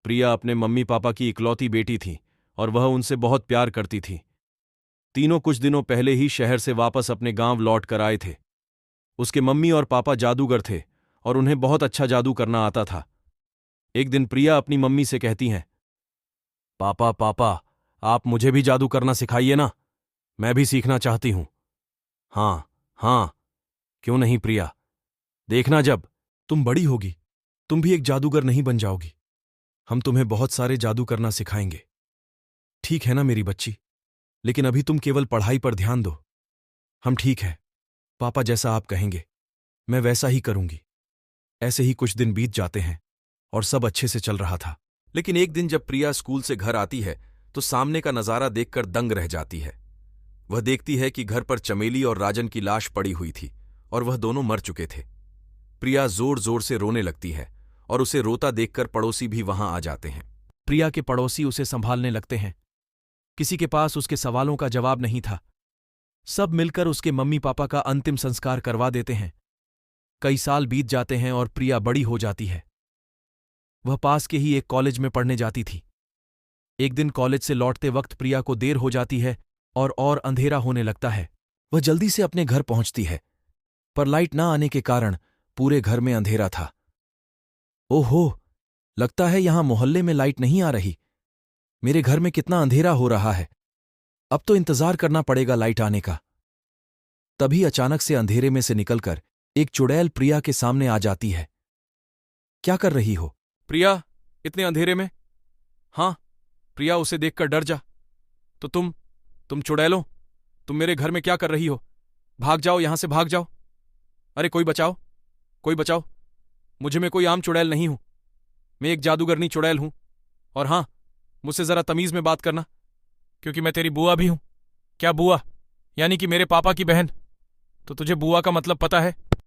प्रिया अपने mummy papa की इकलौती बेटी थी और वह उनसे बहुत प्यार करती थी। तीनों कुछ दिनों पहले ही शहर से वापस अपने गांव लौट कर आए थे। उसके मम्मी और पापा जादूगर थे और उन्हें बहुत अच्छा जादू करना आता था। एक दिन प्रिया अपनी मम्मी से कहती हैं, पापा पापा, आप मुझे भी जादू करना सिखाइए ना, मैं भी सीखना चाहती हूं। हाँ हाँ, क्यों नहीं प्रिया, देखना जब तुम बड़ी होगी तुम भी एक जादूगर नहीं बन जाओगी, हम तुम्हें बहुत सारे जादू करना सिखाएंगे। ठीक है ना मेरी बच्ची, लेकिन अभी तुम केवल पढ़ाई पर ध्यान दो। हम ठीक है पापा, जैसा आप कहेंगे मैं वैसा ही करूंगी। ऐसे ही कुछ दिन बीत जाते हैं और सब अच्छे से चल रहा था। लेकिन एक दिन जब प्रिया स्कूल से घर आती है तो सामने का नजारा देखकर दंग रह जाती है। वह देखती है कि घर पर चमेली और राजन की लाश पड़ी हुई थी और वह दोनों मर चुके थे। प्रिया जोर जोर से रोने लगती है और उसे रोता देखकर पड़ोसी भी वहां आ जाते हैं। प्रिया के पड़ोसी उसे संभालने लगते हैं। किसी के पास उसके सवालों का जवाब नहीं था। सब मिलकर उसके मम्मी पापा का अंतिम संस्कार करवा देते हैं। कई साल बीत जाते हैं और प्रिया बड़ी हो जाती है। वह पास के ही एक कॉलेज में पढ़ने जाती थी। एक दिन कॉलेज से लौटते वक्त प्रिया को देर हो जाती है और अंधेरा होने लगता है। वह जल्दी से अपने घर पहुंचती है, पर लाइट ना आने के कारण पूरे घर में अंधेरा था। ओहो, लगता है यहां मोहल्ले में लाइट नहीं आ रही। मेरे घर में कितना अंधेरा हो रहा है, अब तो इंतजार करना पड़ेगा लाइट आने का। तभी अचानक से अंधेरे में से निकलकर एक चुड़ैल प्रिया के सामने आ जाती है। क्या कर रही हो प्रिया, इतने अंधेरे में? हाँ प्रिया, उसे देखकर डर जा। तो तुम चुड़ैलो, तुम मेरे घर में क्या कर रही हो? भाग जाओ, यहां से भाग जाओ। अरे कोई बचाओ, कोई बचाओ, मैं कोई आम चुड़ैल नहीं हूं, मैं एक जादूगरनी चुड़ैल हूं। और हां, मुझसे जरा तमीज में बात करना, क्योंकि मैं तेरी बुआ भी हूं। क्या बुआ? यानी कि मेरे पापा की बहन। तो तुझे बुआ का मतलब पता है?